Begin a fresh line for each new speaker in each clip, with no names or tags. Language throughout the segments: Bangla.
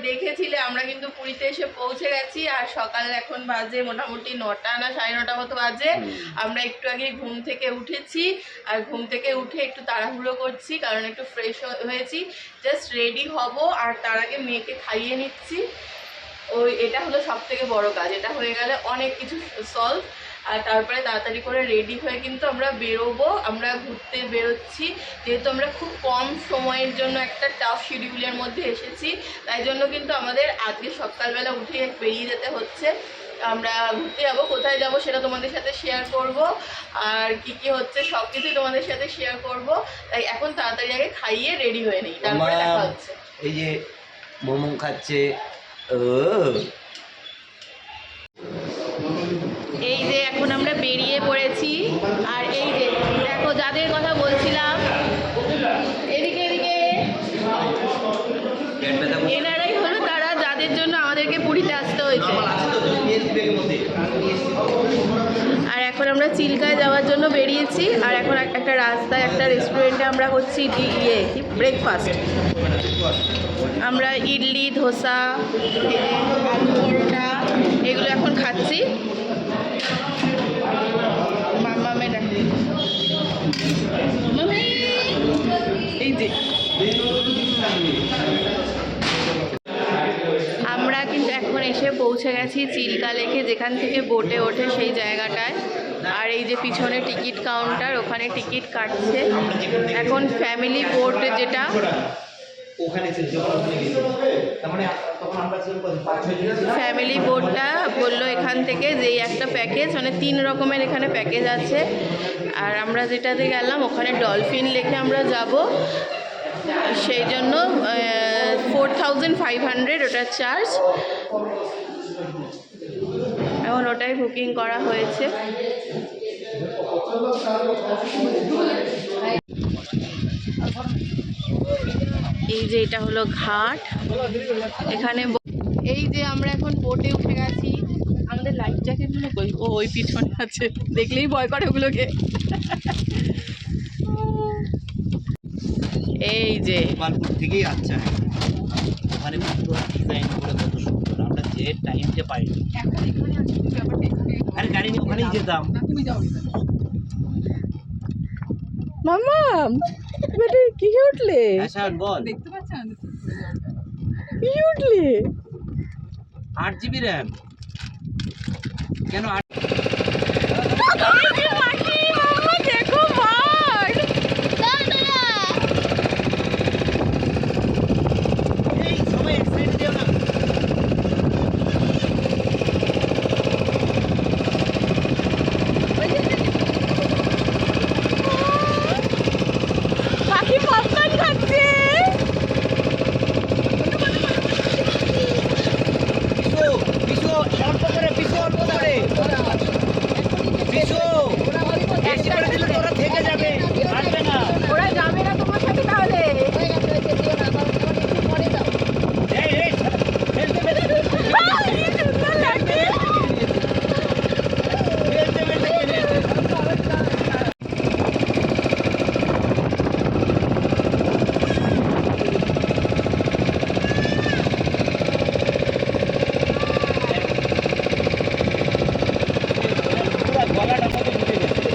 দেখেছিলে আমরা কিন্তু পুরীতে এসে পৌঁছে গেছি। আর সকাল এখন বাজে মোটামুটি 9টা না 9:30 মতো বাজে। আমরা একটু আগে ঘুম থেকে উঠেছি, আর ঘুম থেকে উঠে একটু তাড়াহুড়ো করছি কারণ একটু ফ্রেশ হয়েছি, জাস্ট রেডি হব আর তার আগে মেয়েকে খাইয়ে নিচ্ছি। ওই এটা হলো সব থেকে বড় কাজ, এটা হয়ে গেলে অনেক কিছু সলভ। আর তারপরে তাড়াতাড়ি করে রেডি হয়ে কিন্তু আমরা বেরোবো, আমরা ঘুরতে বেরোচ্ছি। যেহেতু আমরা খুব কম সময়ের জন্য একটা টাফ শিডিউলের মধ্যে এসেছি, তাই জন্য কিন্তু আমাদের আজকে সকালবেলা উঠে বেরিয়ে যেতে হচ্ছে। আমরা ঘুরতে যাবো, কোথায় যাব সেটা তোমাদের সাথে শেয়ার করব, আর কি কি হচ্ছে সব কিছুই তোমাদের সাথে শেয়ার করব। তাই এখন তাড়াতাড়ি আগে খাইয়ে রেডি হয়ে নিই, তারপরে দেখা হচ্ছে।
এই যে মোমো খাচ্ছে।
এই যে এখন আমরা বেরিয়ে পড়েছি, আর এই যে দেখো যাদের কথা বলছিলাম, এদিকে এদিকে এনারাই হলো তারা যাদের জন্য আমাদেরকে পুরীতে আসতে হয়েছে। আর এখন আমরা চিল্কায় যাওয়ার জন্য বেরিয়েছি, আর এখন একটা রাস্তায় একটা রেস্টুরেন্টে আমরা করছি ব্রেকফাস্ট। আমরা ইডলি, ধোসা, আলু পরোটা এগুলো এখন খাচ্ছি। এই যে আমরা কিন্তু এখন এসে পৌঁছে গেছি চিল্কা লেকে, যেখান থেকে বোটে ওঠে সেই জায়গাটায়। আর এই যে পিছনে টিকিট কাউন্টার, ওখানে টিকিট কাটছে। এখন ফ্যামিলি বোট যেটা, ফ্যামিলি বোটটা বললো এখান থেকে যেই একটা প্যাকেজ, মানে 3 রকমের এখানে প্যাকেজ আছে। আর আমরা যেটাতে গেলাম ওখানে ডলফিন লেকে আমরা যাব, সেই জন্য 4500 ওটার চার্জ। এখন ওটাই বুকিং করা হয়েছে। এই যে এটা হলো ঘাট, এখানে এই যে আমরা এখন বোটে উঠে গেছি। আমাদের লাইফ জ্যাকেটগুলো ওই পিছনে আছে, দেখলেই ভয় করে ওগুলোকে। এই যে
গোপালপুর থেকেই আচ্ছা, ওখানে ডিজাইন করে কত সুন্দর, আমরা যে টাইমটা পাই। আরে গাড়ি নিয়ে ওখানেই যেতাম।
মামা বেটা কি উঠলে?
আচ্ছা বল,
দেখতে পাচ্ছেন
কি উঠলে?
8 GB র্যাম কেন?
দেখো মার
এই সময় এক্সাইট দিও না।
পাখি পপকর্ন খাচ্ছে।
পিছু অল্প করে, পিছু অল্প করে, পিছু বেশি করে দিলে তো ওরা থেকে যাবে, আসবে না।
ওরা যাবে না তোমার সাথে তাহলে?
এই এই ফেলতে ফেলতে
সুন্দর লাগছে।
ফেলতে ফেলতে পুরো গলাটা মতো ঢুকে গেছে।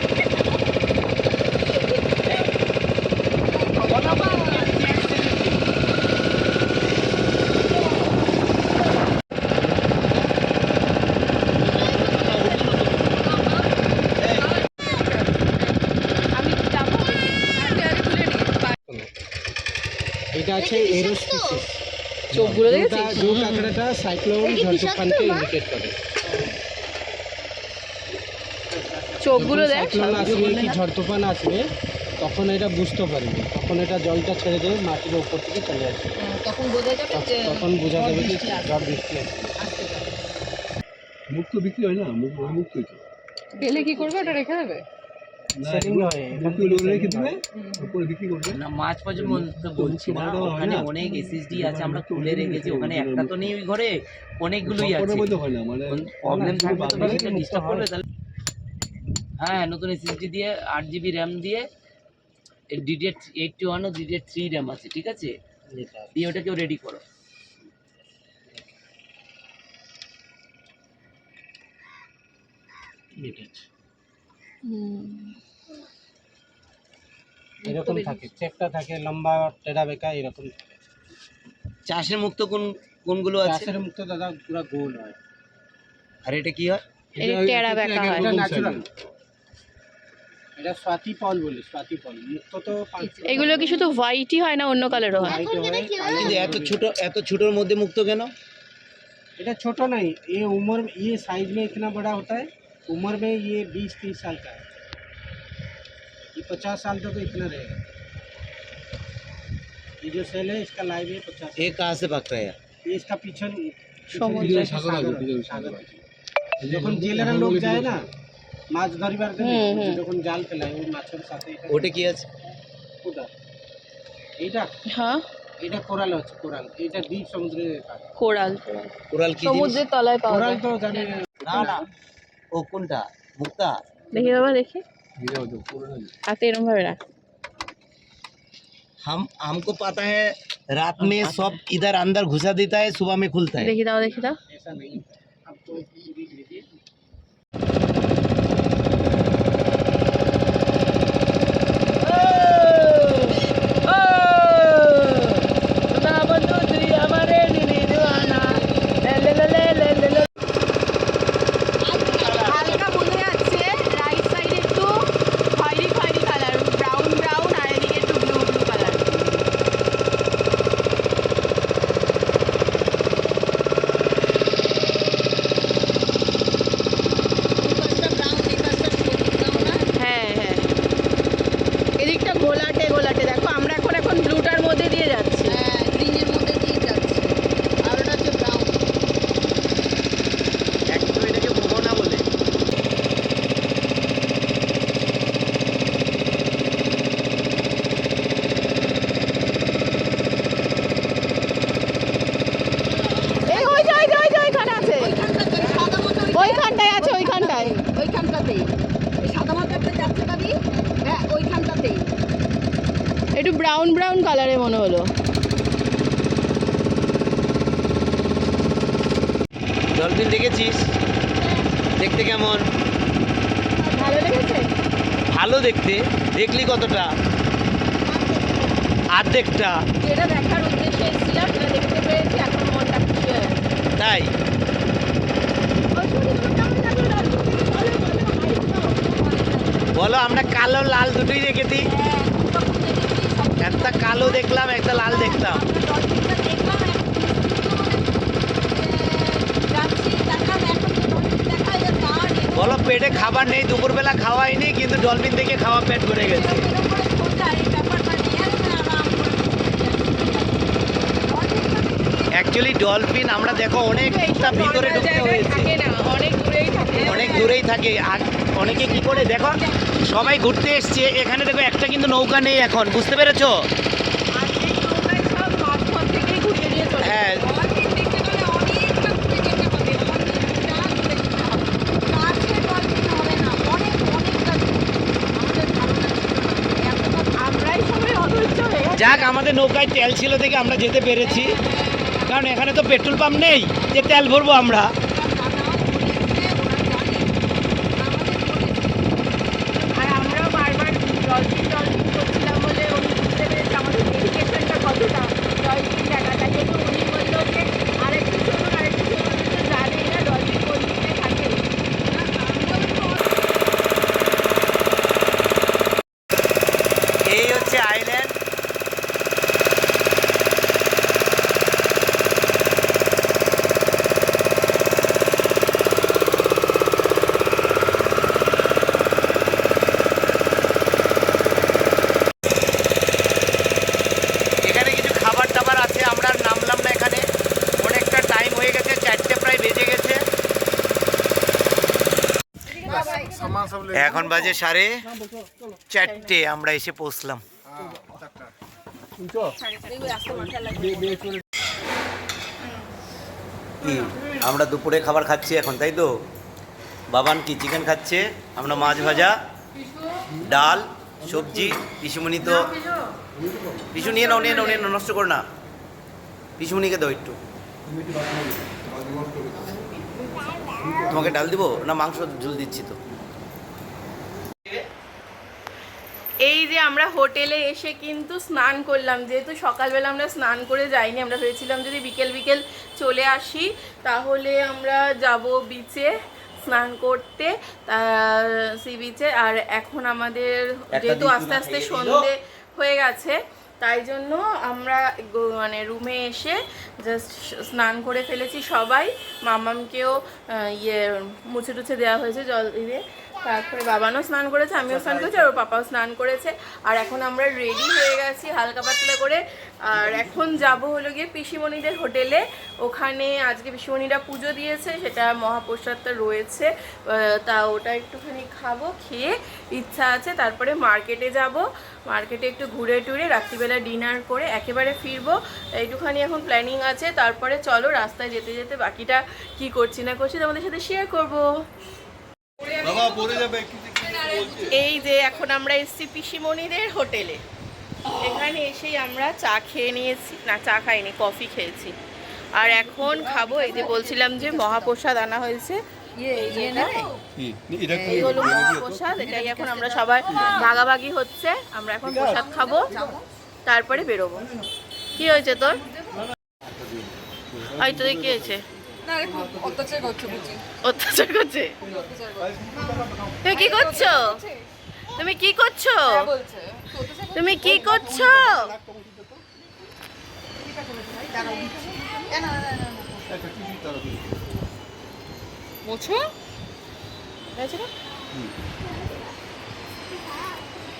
আমি যাবো,
এটা আছে এরোস্পেসিস।
চোখগুলো দেখেছিস?
जो কাঁকড়াটা সাইক্লোন ঝড়-তুফানকে ইন্ডিকেট করে।
চোখগুলো দেখ।
সাইক্লোন আসবে কি ঝড়-তুফান আসবে তখন এটা বুঝতে পারবে, তখন এটা জলটা ছেড়ে দেবে, মাটির উপর থেকে চলে আসবে,
তখন বোঝা যাবে যে
তখন বোঝা যাবে যে ঝড় বৃষ্টি আসবে।
মুখ তো বিক্রি হয় না, মুখ তো
গেলে কি করবে, ওটা রেখে দেবে?
সেটিং হয়
মুখ রেখে দিবে, উপরে বিক্রি করবে
না মাছ পর্যন্ত বলছি না, ওখানে অনেক এসএসডি আছে, আমরা তুলে রেখেছি। ওখানে একটা তো নেই, ওই ঘরে অনেকগুলোই আছে।
হয় না মানে
প্রবলেম থাকবে তো সেটা ডিস্টার্ব করবে তাহলে। হ্যাঁ নতুন এসএসডি দিয়ে 8 GB র্যাম দিয়ে, DDR81 ও DDR3 র্যাম আছে, ঠিক আছে? দিয়ে ওটা কেউ রেডি করো।
মিটেজ এরকম থাকে, চেপটা থাকে, লম্বা টেরা বেঁকা এরকম থাকে।
চাষের মুক্ত কোনগুলো আছে?
চাষের মুক্ত দাদা পুরো গোল হয়।
আর এটা কি হয়?
এটা টেরা বেঁকা হয়।
এটা ন্যাচারাল, এটা স্বাতি ফল বলে, স্বাতি ফল। মুক্ত তো
এগুলো কি শুধু হোয়াইটই হয় না অন্য কালারও হয়?
white হয়,
কিন্তু এত ছোটর মধ্যে মুক্ত কেন?
এটা छोटा नहीं, ये उम्र ये साइज में इतना बड़ा होता है, उम्र में ये 20-30 साल का है, ये 50 साल तक तो इतना रहेगा। ये जो सेल है इसका लाइव है 50
ये कहाँ से पकता है?
ये इसका पीछे
সমুদ্রে
যখন জেলেরা লোক যায় না মাছ ধরিবার জন্য, যখন জাল ফেলায় ওই মাছের সাথে এটা
ওটা কি আছে?
কোদা এইটা
হ্যাঁ
এটা কোরাল হচ্ছে, কোরাল এটা দ্বীপ সমুদ্রে পায়।
কোরাল
কোরাল কি জিনিস?
সমুদ্রের তলায় পাওয়া
কোরাল
যায়।
তো জানে
না না, ও কোনটা? মুক্তা?
দেখি বাবা দেখি,
ये होता पूरा
হাতে এরকম ভাবে রাখ।
हमको पता है रात में सब इधर अंदर घुसा देता है, सुबह में खुलता है।
দেখি দাও দেখি দাও।
ऐसा नहीं होता। अब तो देख लीजिए
হালকা বোঝা যাচ্ছে রাইট সাইডে একটু খয়েরি খয়েরি কালার, ব্রাউন ব্রাউন, আর এদিকে একটু ব্লু ব্লু কালার। হ্যাঁ হ্যাঁ, এদিকটা ঘোলাটে ঘোলাটে। দেখো আমরা এখন ব্লুটার মধ্যে দিয়ে যাচ্ছি। হ্যাঁ, গ্রিনের মধ্যে দিয়ে যাচ্ছি, আর ওটা হচ্ছে ব্রাউন।
একটু এটাকে মোহনা বলে।
এই ওই যে ওইখানে আছে, ওইখানটায় আছে, ওইখানটায়।
ওইখানটাতেই সাদা মাথাটা যাচ্ছে দাদি, হ্যাঁ ওইখানটাতেই।
একটু ব্রাউন ব্রাউন কালারে মনে হলো।
ডলফিন দেখেছিস? দেখতে কেমন?
ভালো লেগেছে?
ভালো দেখতে। দেখলি কতটা? অর্ধেকটা।
যেটা দেখার উদ্দেশ্যে এসেছিলাম সেটা দেখতে পেরেছি, এখন মনটা খুশি হয়ে গেছে।
তাই বলো, আমরা কালো লাল দুটোই দেখেছি। একটা কালো দেখলাম, একটা লাল দেখলাম। বলো, পেটে খাবার নেই, দুপুরবেলা খাওয়াইনি, কিন্তু ডলফিন দেখে খাওয়া পেট ভরে গেছে। অ্যাকচুয়ালি ডলফিন আমরা দেখো অনেকটা ভিতরে ঢুকতে হয়েছে,
থাকে না, অনেক দূরেই থাকে।
অনেক দূরেই থাকে। আর অনেকে কি করে দেখো, সবাই ঘুরতে এসছে এখানে, দেখো একটা কিন্তু নৌকা নেই এখন, বুঝতে পেরেছো?
আর এই নৌকায় সব মাঝখান থেকেই ঘুরিয়ে নিয়ে চলে
হ্যাঁ,
আমরাই সবাই অধৈর্য হয়ে গেছি।
যাক আমাদের নৌকায় তেল ছিল থেকে আমরা যেতে পেরেছি, কারণ এখানে তো পেট্রোল পাম্প নেই যে তেল ভরবো আমরা।
আর আমরাও বারবার ডলফিন করছিলাম বলে উনি বুঝতে পেরেছে আমাদের ডেডিকেশনটা কতটা ডলফিন দেখাটা। যেহেতু উনি বললো যে আরেকটু চলুন তো জানেই না ডলফিন কোন দিকে থাকে।
এই হচ্ছে আইল্যান্ড। এখানে কিছু খাবার টাবার আছে, আমরা আর নামলাম না এখানে, অনেকটা টাইম হয়ে গেছে, 4টে প্রায় বেজে গেছে। এখন বাজে 4:30, আমরা এসে পৌঁছলাম। কি আমরা দুপুরে খাবার খাচ্ছি এখন, তাই তো? বাবান কি চিকেন খাচ্ছে, আমরা মাছ ভাজা, ডাল, সবজি। পিসুমণি তো, পিসু নিয়ে নাও, নষ্ট করো না, পিসুমণিকে দাও একটু। তোমাকে ডাল দিব না মাংস ঝুল দিচ্ছি তো?
এই যে আমরা হোটেলে এসে কিন্তু স্নান করলাম, যেহেতু সকালবেলা আমরা স্নান করে যাইনি, আমরা ভেবেছিলাম যদি বিকেল বিকেল চলে আসি তাহলে আমরা যাব বিচে স্নান করতে, সি বিচে। আর এখন আমাদের যেহেতু আস্তে আস্তে সন্ধে হয়ে গেছে, তাই জন্য আমরা মানে রুমে এসে জাস্ট স্নান করে ফেলেছি সবাই। মামামকেও মুছে টুছে দেওয়া হয়েছে জল দিয়ে, তারপরে বাবানও স্নান করেছে, আমিও স্নান করেছি, আর ওর পাপাও স্নান করেছে। আর এখন আমরা রেডি হয়ে গেছি হালকা পাতলা করে। আর এখন যাব হলো গিয়ে পিসিমণিদের হোটেলে। ওখানে আজকে পিসিমণিরা পুজো দিয়েছে, সেটা মহাপ্রসাদটা রয়েছে, তা ওটা একটুখানি খাবো, খেয়ে ইচ্ছা আছে তারপরে মার্কেটে যাব, মার্কেটে একটু ঘুরে টুরে রাত্রিবেলা ডিনার করে একেবারে ফিরবো, এইটুখানি এখন প্ল্যানিং আছে। তারপরে চলো রাস্তায় যেতে যেতে বাকিটা কি করছি না করছি তোমাদের সাথে শেয়ার করবো। এই যে এখন আমরা এসেছি পিসিমণিদের হোটেলে, এখানে এসেই আমরা চা খেয়ে নিয়েছি, না চা খাইনি, কফি খেয়েছি। আর এখন খাবো, এই যে বলছিলাম যে মহাপ্রসাদ আনা হয়েছে, এই হলো মহাপ্রসাদ, এটাই এখন আমরা সবাই ভাগাভাগি হচ্ছে। আমরা এখন প্রসাদ খাবো, তারপরে বেরোবো। কি হয়েছে তোর? এই তোদের কি হয়েছে? অত্যাচার করছে? তুমি কি করছো? তুমি কি করছো? তুমি কি করছো?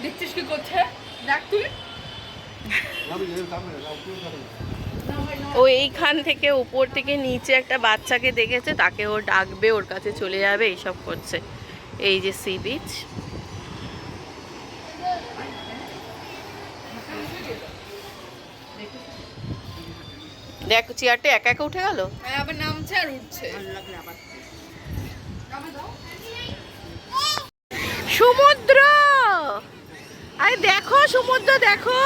দেখছিস কি করছে? দেখ তুই।
ও এইখান থেকে উপর থেকে নিচে একটা বাচ্চাকে দেখেছে, তাকে ও ডাকবে, ওর কাছে চলে যাবে, এইসব করছে। এই যে সি বিচ, দেখ চেয়ারটা একা একা উঠে গেল,
আবার নামছে আর উঠছে।
সমুদ্র, আরে দেখো সমুদ্র, দেখো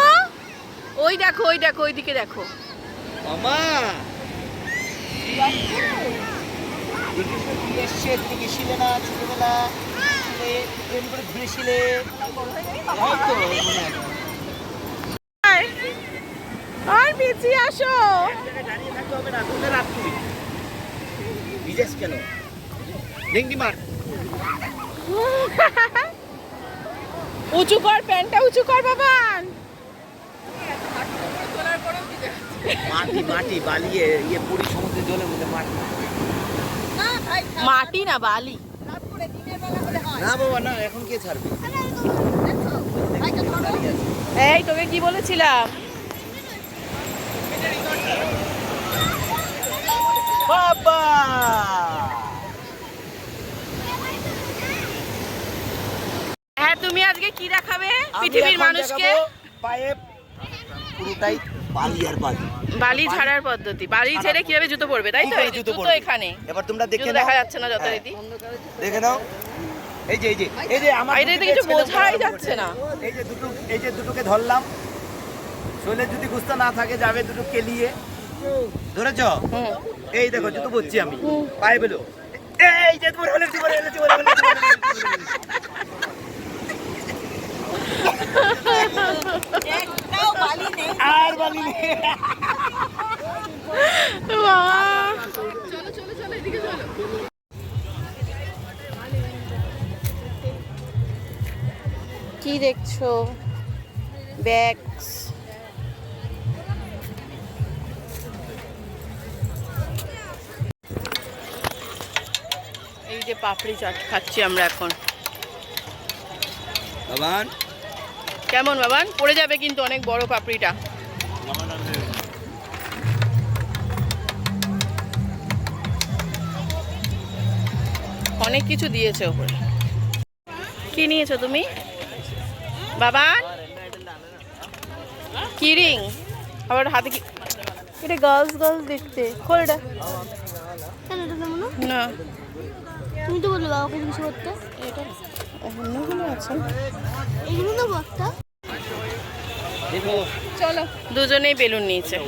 ওই দেখো, ওই দেখো, ওইদিকে দেখো।
মামা গেছিলে না ছোটবেলা, ট্রেন করে ঘুরেছিলে?
আর বেঁচে আসো।
দাঁড়িয়ে থাকতে হবে না, তোদের রাত করি বিদেশ কেন ডেঙ্গি মার।
উঁচু কর, প্যান্টটা উঁচু কর বাবান।
মাটি মাটি বালিয়ে ইয়ে পুরী সমুদ্রের জলের মধ্যে মাটি,
মাটি না বালি।
না বাবা না, এখন কে ছাড়বে?
এই তোকে কি বলেছিলাম?
বাবা
হ্যাঁ, তুমি আজকে কি দেখাবে পৃথিবীর মানুষকে?
পায়ে পুরোটাই বালি আর বালি,
বালি ছাড়ার পদ্ধতি, বালি ছেড়ে কিভাবে জুতো পরবে, তাই তো? এই যে জুতো এখানে,
এবার তোমরা দেখে
জুতো
নাও,
দেখা যাচ্ছে না যথারীতি,
দেখে নাও। এই যে এই যে এই যে আমার
বাইরে থেকে কিছু বোঝাই যাচ্ছে না।
এই যে দুটোকে ধরলাম, শরীরে যদি গুস্তা না থাকে যাবে দুটো কেলিয়ে, ধরেছ? এই দেখো জুতো পরছি আমি, পায়ে বেলো, এই যে তোমার হলে আর বালি নেই।
চলো চলো চলো, এদিকে চলো। কি দেখছো? ব্যাগস। এই যে পাপড়ি চাট খাচ্ছি আমরা এখন।
বাবান
কেমন বাবান? পড়ে যাবে কিন্তু অনেক বড় পাপড়িটা। অনেক কিছু দিয়েছে ওপরে। কি নিয়েছো তুমি বাবান? কি রিং? আবার হাতে কি? এটা গার্লস গার্লস দেখতে। খোল এটা। না
তুমি তো বললে বাবাকে কিছু করতে।
এটা অন্যগুলো আছে।
এগুলো না বক্তা।
চলো দুজনেই বেলুন নিয়েছে।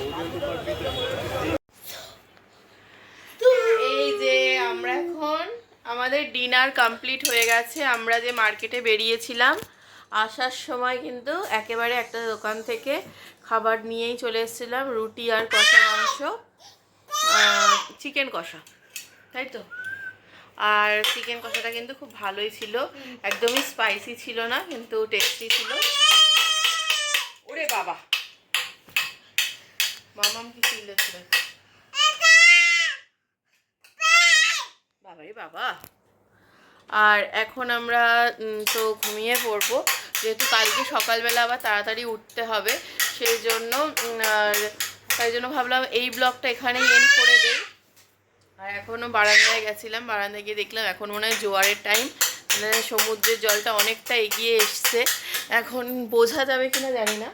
আমাদের ডিনার কমপ্লিট হয়ে গেছে। আমরা যে মার্কেটে বেরিয়েছিলাম আসার সময় কিন্তু একেবারে একটা দোকান থেকে খাবার নিয়েই চলে এসেছিলাম, রুটি আর কষা মাংস, চিকেন কষা, তাই তো। আর চিকেন কষাটা কিন্তু খুব ভালোই ছিল, একদমই স্পাইসি ছিল না, কিন্তু টেস্টি ছিল। ওরে বাবা, মামাম কি ছিল বাবারে বাবা। আর এখন আমরা তো ঘুমিয়ে পড়বো, যেহেতু কালকে সকালবেলা আবার তাড়াতাড়ি উঠতে হবে, সেই জন্য তাই জন্য ভাবলাম এই ব্লগটা এখানেই এন্ড করে দেই। আর এখনও বারান্দায় গেছিলাম, বারান্দায় গিয়ে দেখলাম এখন মনে হয় জোয়ারের টাইম, মানে সমুদ্রের জলটা অনেকটা এগিয়ে এসছে। এখন বোঝা যাবে কিনা জানি না।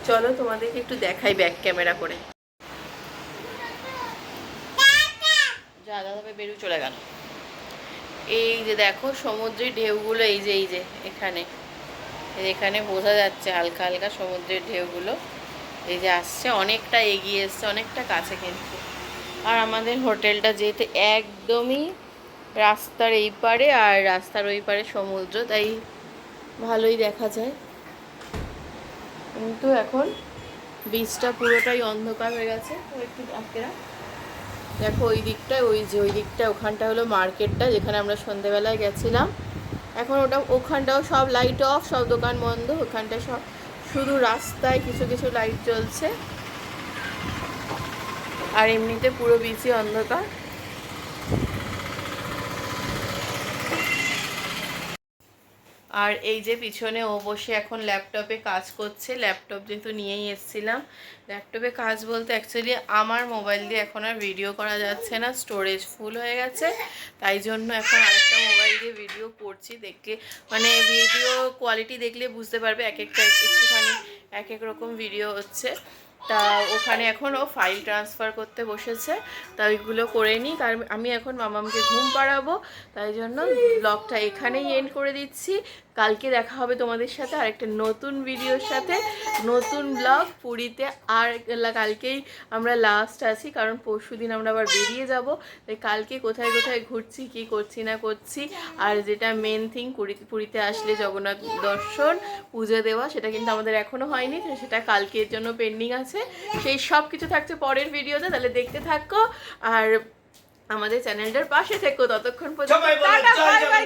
চলো তোমাদেরকে একটু দেখাই ব্যাক ক্যামেরা করে। যা দাদা বেরু চলে গেল। এই যে দেখো সমুদ্রের ঢেউগুলো, এই যে এখানে বোঝা যাচ্ছে হালকা হালকা সমুদ্রের ঢেউগুলো এই যে আসছে, অনেকটা এগিয়ে এসছে, অনেকটা কাছে কিন্তু। আর আমাদের হোটেলটা যেহেতু একদমই রাস্তার এই পারে আর রাস্তার ওই পারে সমুদ্র, তাই ভালোই দেখা যায়। কিন্তু এখন বীজটা পুরোটাই অন্ধকার হয়ে গেছে। একটু আঁকেরা দেখো ওই দিকটায়, ওই দিকটা ওখানটা হলো মার্কেটটা যেখানে আমরা সন্ধেবেলায় গেছিলাম। এখন ওখানটাও সব লাইট অফ, সব দোকান বন্ধ, ওখানটায় সব শুধু রাস্তায় কিছু কিছু লাইট জ্বলছে, আর এমনিতে পুরো বিচি অন্ধকার। আর এই যে পিছনে ও বসে এখন ল্যাপটপে কাজ করছে, ল্যাপটপ যেহেতু নিয়েই এসেছিলাম। ল্যাপটপে কাজ বলতে অ্যাকচুয়ালি আমার মোবাইল দিয়ে এখন আর ভিডিও করা যাচ্ছে না, স্টোরেজ ফুল হয়ে গেছে, তাই জন্য এখন আরেকটা মোবাইল দিয়ে ভিডিও করছি। দেখলে মানে ভিডিও কোয়ালিটি দেখলে বুঝতে পারবে, এক একটা একটুখানি এক এক রকম ভিডিও হচ্ছে। তা ওখানে এখন ও ফাইল ট্রান্সফার করতে বসেছে, তা ওইগুলো করে নিই, কারণ আমি এখন মামামকে ঘুম পাড়াবো, তাই জন্য ব্লগটা এখানেই এন্ড করে দিচ্ছি। কালকে দেখা হবে তোমাদের সাথে আরেকটা নতুন ভিডিওর সাথে, নতুন ব্লগ পুরীতে। আর কালকেই আমরা লাস্ট আছি, কারণ পরশুদিন আমরা আবার বেরিয়ে যাব, তাই কালকে কোথায় কোথায় ঘুরছি, কি করছি না করছি, আর যেটা মেন থিং পুরীতে আসলে জগন্নাথ দর্শন, পুজো দেওয়া, সেটা কিন্তু আমাদের এখনও হয়নি, সেটা কালকের জন্য পেন্ডিং আছে। সেই সব কিছু থাকছে পরের ভিডিওতে, তাহলে দেখতে থাকো আর আমাদের চ্যানেলটার পাশে থেকো। ততক্ষণ পর্যন্ত টাটা, বাই বাই।